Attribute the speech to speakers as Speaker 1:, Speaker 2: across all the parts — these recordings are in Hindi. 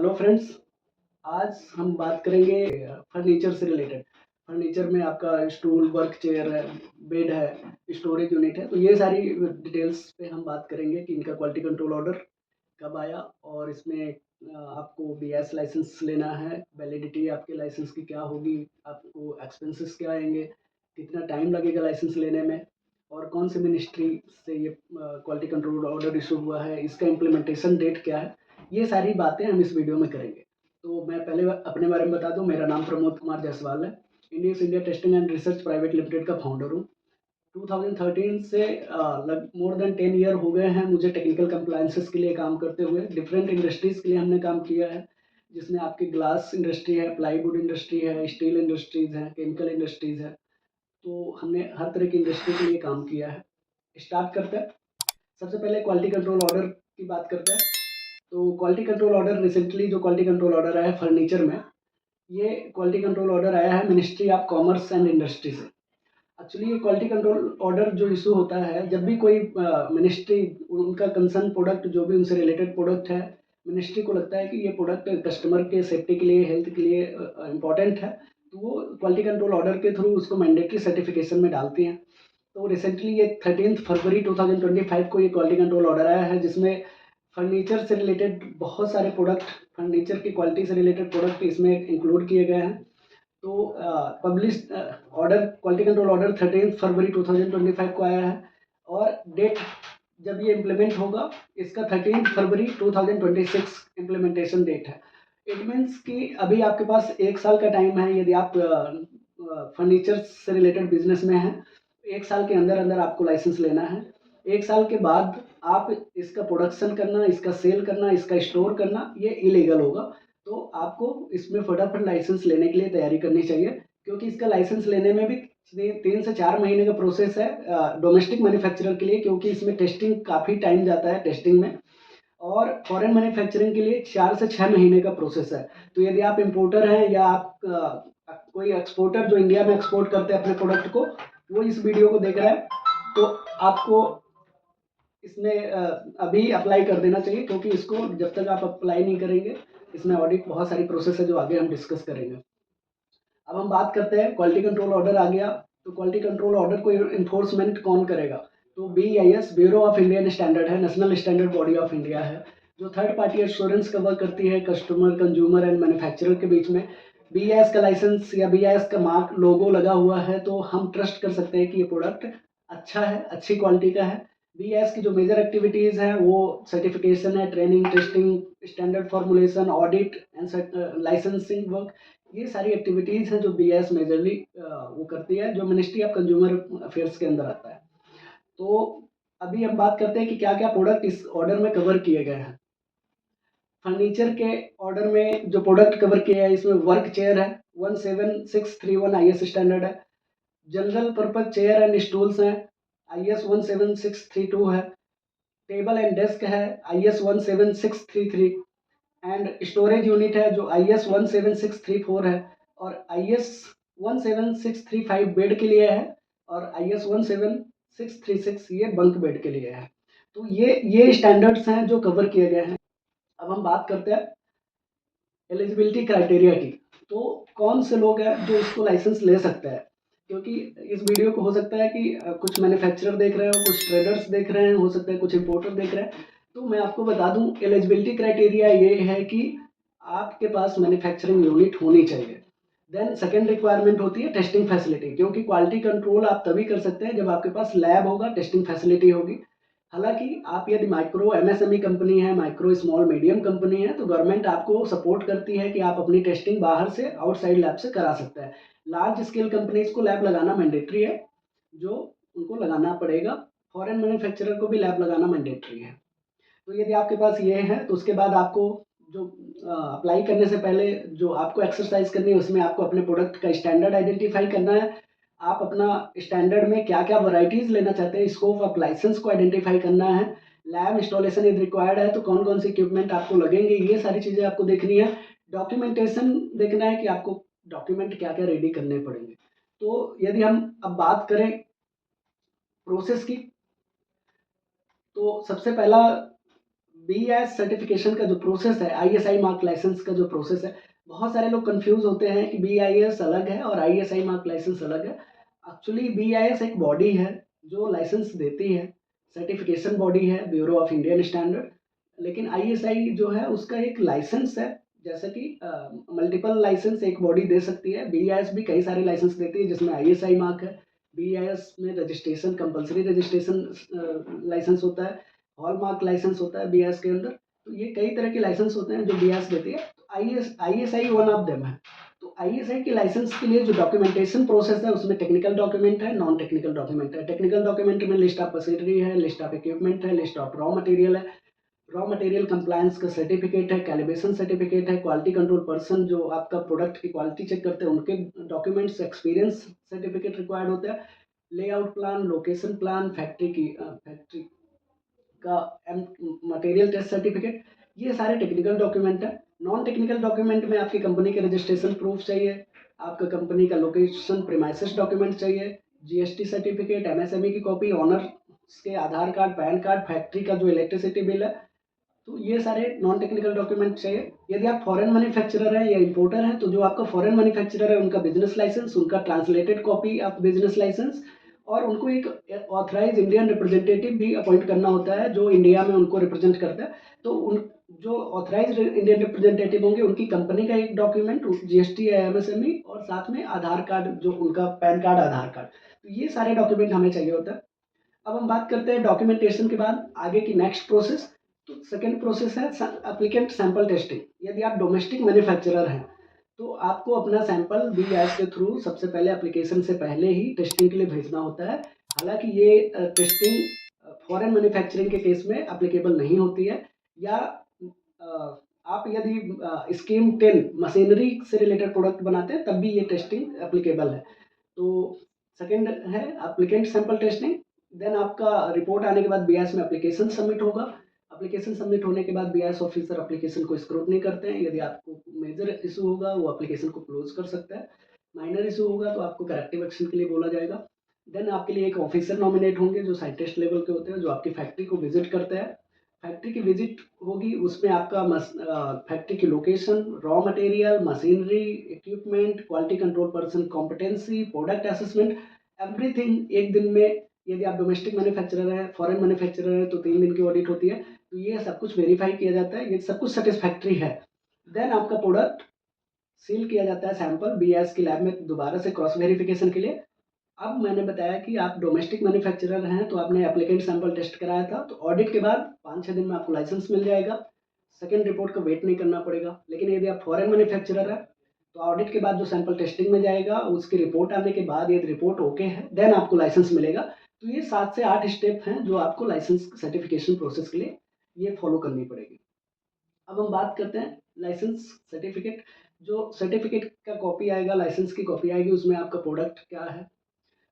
Speaker 1: Hello friends. आज हम बात करेंगे फर्नीचर से रिलेटेड। फर्नीचर में आपका स्टूल, वर्क चेयर है, बेड है, स्टोरेज यूनिट है, तो ये सारी डिटेल्स पे हम बात करेंगे कि इनका क्वालिटी कंट्रोल ऑर्डर कब आया और इसमें आपको बीएस लाइसेंस लेना है, वैलिडिटी आपके लाइसेंस की क्या होगी, आपको एक्सपेंसेस क्या आएंगे, कितना टाइम लगेगा लाइसेंस लेने में, और कौन सी मिनिस्ट्री से ये क्वालिटी कंट्रोल ऑर्डर इशू हुआ है, इसका इम्प्लीमेंटेशन डेट क्या है। ये सारी बातें हम इस वीडियो में करेंगे। तो मैं पहले अपने बारे में बता दूं, मेरा नाम प्रमोद कुमार जायसवाल है। India testing and research private limited का फाउंडर हूँ। 2013 से मोर देन 10 ईयर हो गए हैं मुझे टेक्निकल कंप्लायंसेस के लिए काम करते हुए। डिफरेंट इंडस्ट्रीज़ के लिए हमने काम किया है, जिसमें आपकी ग्लास इंडस्ट्री है, प्लाईवुड इंडस्ट्री है, स्टील इंडस्ट्रीज़ हैं, केमिकल इंडस्ट्रीज़ है। तो हमने हर तरह की इंडस्ट्री के लिए काम किया है। स्टार्ट करते हैं। सबसे पहले क्वालिटी कंट्रोल ऑर्डर की बात करते हैं। तो क्वालिटी कंट्रोल ऑर्डर रिसेंटली जो क्वालिटी कंट्रोल ऑर्डर आया है फर्नीचर में, ये क्वालिटी कंट्रोल ऑर्डर आया है ministry of commerce and industry से। एक्चुअली ये क्वालिटी कंट्रोल ऑर्डर जो इशू होता है, जब भी कोई मिनिस्ट्री उनका कंसर्न प्रोडक्ट जो भी उनसे रिलेटेड प्रोडक्ट है, मिनिस्ट्री को लगता है कि ये प्रोडक्ट कस्टमर के सेफ्टी के लिए, हेल्थ के लिए इम्पॉर्टेंट है, तो वो क्वालिटी कंट्रोल ऑर्डर के थ्रू उसको मैंडेटरी सर्टिफिकेशन में डालती हैं। तो रिसेंटली ये 13 फरवरी 2025 को ये क्वालिटी कंट्रोल ऑर्डर आया है, जिसमें फर्नीचर से रिलेटेड बहुत सारे प्रोडक्ट, फर्नीचर की क्वालिटी से रिलेटेड प्रोडक्ट इसमें इंक्लूड किए गए हैं। तो publish order quality control order 13 फरवरी 2025 को आया है, और डेट जब ये इम्प्लीमेंट होगा इसका 13 फरवरी 2026 इम्प्लीमेंटेशन डेट है। इट मीन्स कि अभी आपके पास 1 साल का टाइम है। यदि आप फर्नीचर से रिलेटेड बिजनेस में हैं, 1 साल के अंदर अंदर आपको लाइसेंस लेना है। 1 साल के बाद आप इसका प्रोडक्शन करना, इसका सेल करना, इसका स्टोर करना ये इलीगल होगा। तो आपको इसमें फटाफट लाइसेंस लेने के लिए तैयारी करनी चाहिए, क्योंकि इसका लाइसेंस लेने में भी 3 से 4 महीने का प्रोसेस है डोमेस्टिक मैन्युफैक्चरर के लिए, क्योंकि इसमें टेस्टिंग काफ़ी टाइम जाता है टेस्टिंग में, और फॉरेन मैन्युफैक्चरिंग के लिए 4 से 6 महीने का प्रोसेस है। तो यदि आप इम्पोर्टर हैं या आप कोई एक्सपोर्टर जो इंडिया में एक्सपोर्ट करते हैं अपने प्रोडक्ट को, वो इस वीडियो को देख रहा है, तो आपको इसमें अभी अप्लाई कर देना चाहिए, क्योंकि इसको जब तक आप अप्लाई नहीं करेंगे, इसमें ऑडिट बहुत सारी प्रोसेस है जो आगे हम डिस्कस करेंगे। अब हम बात करते हैं, क्वालिटी कंट्रोल ऑर्डर आ गया, तो क्वालिटी कंट्रोल ऑर्डर को इन्फोर्समेंट कौन करेगा? तो BIS, bureau of Indian standard है, national standard body of India है, जो थर्ड पार्टी एश्योरेंस कवर करती है कस्टमर, कंज्यूमर एंड मैन्युफैक्चरर के बीच में। BIS का लाइसेंस या BIS का मार्क, लोगो लगा हुआ है, तो हम ट्रस्ट कर सकते हैं कि ये प्रोडक्ट अच्छा है, अच्छी क्वालिटी का है। BIS की जो मेजर एक्टिविटीज़ हैं वो सर्टिफिकेशन है, training, testing, standard formulation, audit and licensing work. ये सारी एक्टिविटीज़ हैं जो BIS मेजरली वो करती है, जो मिनिस्ट्री ऑफ कंज्यूमर अफेयर्स के अंदर आता है। तो अभी हम बात करते हैं कि क्या क्या प्रोडक्ट इस ऑर्डर में कवर किए गए हैं। फर्नीचर के ऑर्डर में जो प्रोडक्ट कवर किए हैं, इसमें वर्क चेयर है, 17631 IS स्टैंडर्ड है। General purpose chair and stools हैं, IS 17632 है। टेबल एंड डेस्क है, IS 17633। एंड स्टोरेज यूनिट है जो IS 17634 है, और IS 17635 बेड के लिए है, और IS 17636 ये बंक बेड के लिए है। तो ये स्टैंडर्ड्स हैं जो कवर किए गए हैं। अब हम बात करते हैं एलिजिबिलिटी क्राइटेरिया की। तो कौन से लोग हैं जो इसको लाइसेंस ले सकते हैं? क्योंकि इस वीडियो को हो सकता है कि कुछ मैन्युफैक्चरर देख रहे हो, कुछ ट्रेडर्स देख रहे हैं, हो सकता है कुछ इंपोर्टर देख रहे हैं। तो मैं आपको बता दूं, एलिजिबिलिटी क्राइटेरिया ये है कि आपके पास मैन्युफैक्चरिंग यूनिट होनी चाहिए। देन सेकेंड रिक्वायरमेंट होती है टेस्टिंग फैसिलिटी, क्योंकि क्वालिटी कंट्रोल आप तभी कर सकते हैं जब आपके पास लैब होगा, टेस्टिंग फैसिलिटी होगी। हालांकि आप यदि माइक्रो MSME कंपनी है, माइक्रो स्मॉल मीडियम कंपनी है, तो गवर्नमेंट आपको सपोर्ट करती है कि आप अपनी टेस्टिंग बाहर से, आउटसाइड लैब से करा सकते हैं। लार्ज स्केल कंपनीज को लैब लगाना मैंडेटरी है, जो उनको लगाना पड़ेगा। फॉरेन मैन्युफैक्चरर को भी लैब लगाना मैंडेटरी है। तो यदि आपके पास ये है, तो उसके बाद आपको जो अप्लाई करने से पहले जो आपको एक्सरसाइज करनी है, उसमें आपको अपने प्रोडक्ट का स्टैंडर्ड आइडेंटिफाई करना है। आप अपना स्टैंडर्ड में क्या क्या वैरायटीज लेना चाहते हैं, स्कोप ऑफ लाइसेंस को आइडेंटिफाई करना है। लैब इंस्टॉलेशन यदि रिक्वायर्ड है तो कौन कौन से इक्विपमेंट आपको लगेंगे, ये सारी चीज़ें आपको देखनी है। डॉक्यूमेंटेशन देखना है कि आपको डॉक्यूमेंट क्या क्या रेडी करने पड़ेंगे। तो यदि हम अब बात करें प्रोसेस की, तो सबसे पहला बीआईएस सर्टिफिकेशन का जो प्रोसेस है, आईएसआई मार्क लाइसेंस का जो प्रोसेस है, बहुत सारे लोग कंफ्यूज होते हैं कि बीआईएस अलग है और आईएसआई मार्क लाइसेंस अलग है। एक्चुअली बीआईएस एक बॉडी है जो लाइसेंस देती है, सर्टिफिकेशन बॉडी है, ब्यूरो ऑफ इंडियन स्टैंडर्ड। लेकिन आईएसआई जो है उसका एक लाइसेंस है, जैसे कि मल्टीपल लाइसेंस एक बॉडी दे सकती है। बीआईएस भी कई सारे लाइसेंस देती है जिसमें आईएसआई मार्क है। बीआईएस में रजिस्ट्रेशन, कंपलसरी रजिस्ट्रेशन लाइसेंस होता है, हॉलमार्क लाइसेंस होता है बीआईएस के अंदर। तो ये कई तरह के लाइसेंस होते हैं जो बीआईएस देती है। तो आईएसआई वन ऑफ देम है। तो आईएसआई के लाइसेंस के लिए जो डॉक्यूमेंटेशन प्रोसेस है उसमें टेक्निकल डॉक्यूमेंट है, नॉन टेक्निकल डॉक्यूमेंट है। टेक्निकल डॉक्यूमेंट में लिस्ट ऑफ मशीनरी है, लिस्ट ऑफ इक्विपमेंट है, लिस्ट ऑफ रॉ मटेरियल है, रॉ मटेरियल कंप्लायंस का सर्टिफिकेट है, कैलिब्रेशन सर्टिफिकेट है, क्वालिटी कंट्रोल पर्सन जो आपका प्रोडक्ट की क्वालिटी चेक करते हैं उनके डॉक्यूमेंट्स, एक्सपीरियंस सर्टिफिकेट रिक्वायर्ड होता है, layout plan, location plan, factory का मटेरियल टेस्ट सर्टिफिकेट, ये सारे टेक्निकल डॉक्यूमेंट है। नॉन टेक्निकल डॉक्यूमेंट में आपकी कंपनी के रजिस्ट्रेशन प्रूफ चाहिए, आपका कंपनी का लोकेशन प्रीमाइसेस डॉक्यूमेंट चाहिए, जीएसटी सर्टिफिकेट, एमएसएमई की कॉपी, ऑनर के आधार कार्ड, पैन कार्ड, फैक्ट्री का जो इलेक्ट्रिसिटी बिल है, तो ये सारे नॉन टेक्निकल डॉक्यूमेंट चाहिए। यदि आप फॉरेन मैन्युफैक्चरर हैं या इंपोर्टर हैं तो जो आपका फॉरेन मैन्युफैक्चरर है उनका बिजनेस लाइसेंस, उनका translated copy of business licence, और उनको एक ऑथराइज इंडियन रिप्रेजेंटेटिव भी अपॉइंट करना होता है जो इंडिया में उनको रिप्रेजेंट करता है। तो उन जो ऑथराइज इंडियन रिप्रेजेंटेटिव होंगे उनकी कंपनी का एक डॉक्यूमेंट, जीएसटी या एमएसएमई, और साथ में आधार कार्ड, जो उनका पैन कार्ड, आधार कार्ड, तो ये सारे डॉक्यूमेंट हमें चाहिए होता है। अब हम बात करते हैं डॉक्यूमेंटेशन के बाद आगे की नेक्स्ट प्रोसेस। तो सेकेंड प्रोसेस है एप्लीकेंट सैंपल टेस्टिंग। यदि आप डोमेस्टिक मैन्युफैक्चरर हैं तो आपको अपना सैंपल बीआईएस के थ्रू सबसे पहले एप्लीकेशन से पहले ही टेस्टिंग के लिए भेजना होता है। हालांकि ये टेस्टिंग फॉरेन मैन्युफैक्चरिंग के केस में एप्लीकेबल नहीं होती है, या आप यदि स्कीम 10 मशीनरी से रिलेटेड प्रोडक्ट बनाते हैं तब भी ये टेस्टिंग एप्लीकेबल है। तो सेकेंड है एप्लीकेंट सैंपल टेस्टिंग। देन आपका रिपोर्ट आने के बाद बीआईएस में एप्लीकेशन सबमिट होगा। एप्लीकेशन सबमिट होने के बाद बीआईएस ऑफिसर एप्लीकेशन को स्क्रूटनी करते हैं। यदि आपको मेजर इशू होगा वो एप्लीकेशन को क्लोज कर सकता है, माइनर इशू होगा तो आपको करेक्टिव एक्शन के लिए बोला जाएगा। देन आपके लिए एक ऑफिसर नॉमिनेट होंगे जो साइंटिस्ट लेवल के होते हैं, जो आपकी फैक्ट्री को विजिट करते हैं। फैक्ट्री की विजिट होगी, उसमें आपका फैक्ट्री की location, raw material, machinery, equipment, quality control person competency, product assessment, everything एक दिन में। यदि आप डोमेस्टिक मैन्युफैक्चरर हैं, फॉरेन मैन्युफैक्चरर है तो 3 दिन की ऑडिट होती है। तो ये सब कुछ वेरीफाई किया जाता है, ये सब कुछ सेटिस्फैक्ट्री है। देन आपका प्रोडक्ट सील किया जाता है सैंपल बीआईएस की लैब में दोबारा से क्रॉस वेरिफिकेशन के लिए। अब मैंने बताया कि आप डोमेस्टिक मैन्युफैक्चरर हैं तो आपने एप्लीकेंट सैंपल टेस्ट कराया था, तो ऑडिट के बाद 5-6 दिन में आपको लाइसेंस मिल जाएगा। सेकेंड रिपोर्ट का वेट नहीं करना पड़ेगा। लेकिन यदि आप फॉरेन मैन्युफैक्चरर है तो ऑडिट के बाद जो सैंपल टेस्टिंग में जाएगा उसकी रिपोर्ट आने के बाद यदि रिपोर्ट ओके है देन आपको लाइसेंस मिलेगा। तो ये 7 से 8 स्टेप हैं जो आपको लाइसेंस सर्टिफिकेशन प्रोसेस के लिए ये फॉलो करनी पड़ेगी। अब हम बात करते हैं लाइसेंस सर्टिफिकेट। जो सर्टिफिकेट का कॉपी आएगा, लाइसेंस की कॉपी आएगी, उसमें आपका प्रोडक्ट क्या है,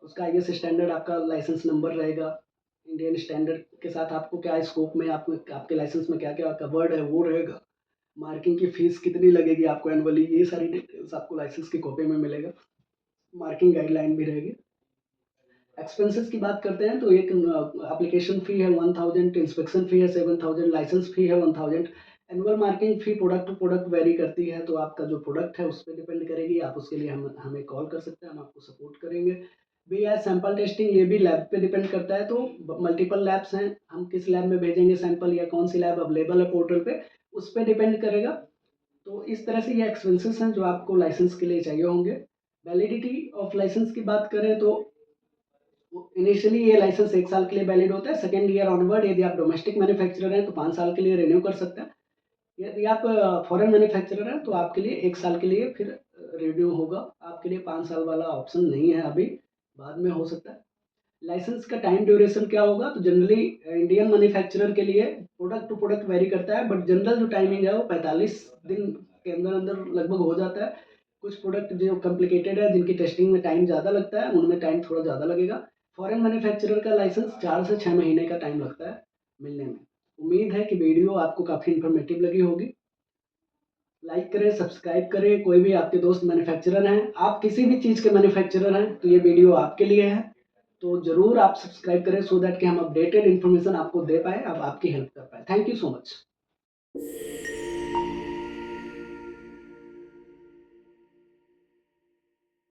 Speaker 1: उसका आईएस स्टैंडर्ड, आपका लाइसेंस नंबर रहेगा, इंडियन स्टैंडर्ड के साथ आपको क्या स्कोप में आपके लाइसेंस में क्या क्या कवर्ड है वो रहेगा, मार्किंग की फीस कितनी लगेगी आपको एनुअली, ये सारी डिटेल्स आपको लाइसेंस की कॉपी में मिलेगा। मार्किंग गाइडलाइन भी रहेगी। एक्सपेंसेस की बात करते हैं तो एक एप्लीकेशन फ़ी है 1000, इंस्पेक्शन फ़ी है 7000, लाइसेंस फ़ी है 1000। Annual marking fee product to product vary करती है, तो आपका जो प्रोडक्ट है उस पर डिपेंड करेगी। आप उसके लिए हमें कॉल कर सकते हैं, हम आपको सपोर्ट करेंगे। बीआईएस सैंपल टेस्टिंग ये भी लैब पे डिपेंड करता है, तो मल्टीपल लैब्स हैं, हम किस लैब में भेजेंगे सैंपल या कौन सी लैब अवेलेबल है पोर्टल पे, उस पर डिपेंड करेगा। तो इस तरह से ये एक्सपेंसेस हैं जो आपको लाइसेंस के लिए चाहिए होंगे। वैलिडिटी ऑफ लाइसेंस की बात करें तो इनिशियली ये लाइसेंस 1 साल के लिए वैलिड होता है। सेकेंड ईयर ऑनवर्ड यदि आप डोमेस्टिक मैन्युफैक्चरर हैं तो 5 साल के लिए रिन्यू कर सकते हैं। यदि आप फॉरेन मैन्युफैक्चरर हैं तो आपके लिए 1 साल के लिए फिर रिन्यू होगा। आपके लिए 5 साल वाला ऑप्शन नहीं है अभी, बाद में हो सकता है। लाइसेंस का टाइम ड्यूरेशन क्या होगा, तो जनरली इंडियन मैन्युफैक्चरर के लिए प्रोडक्ट टू प्रोडक्ट वेरी करता है, बट जनरल जो टाइमिंग है वो 45 दिन के अंदर अंदर लगभग हो जाता है। कुछ प्रोडक्ट जो कॉम्प्लिकेटेड है, जिनकी टेस्टिंग में टाइम ज़्यादा लगता है, उनमें टाइम थोड़ा ज़्यादा लगेगा। फॉरेन मैन्युफैक्चरर का लाइसेंस 4 से 6 महीने का टाइम लगता है मिलने में। उम्मीद है कि वीडियो आपको काफ़ी इन्फॉर्मेटिव लगी होगी। लाइक करें, सब्सक्राइब करें। कोई भी आपके दोस्त मैन्युफैक्चरर हैं, आप किसी भी चीज़ के मैन्युफैक्चरर हैं तो ये वीडियो आपके लिए है। तो ज़रूर आप सब्सक्राइब करें सो दैट कि हम अपडेटेड इन्फॉर्मेशन आपको दे पाएँ, अब आपकी हेल्प कर पाएँ। Thank you so much.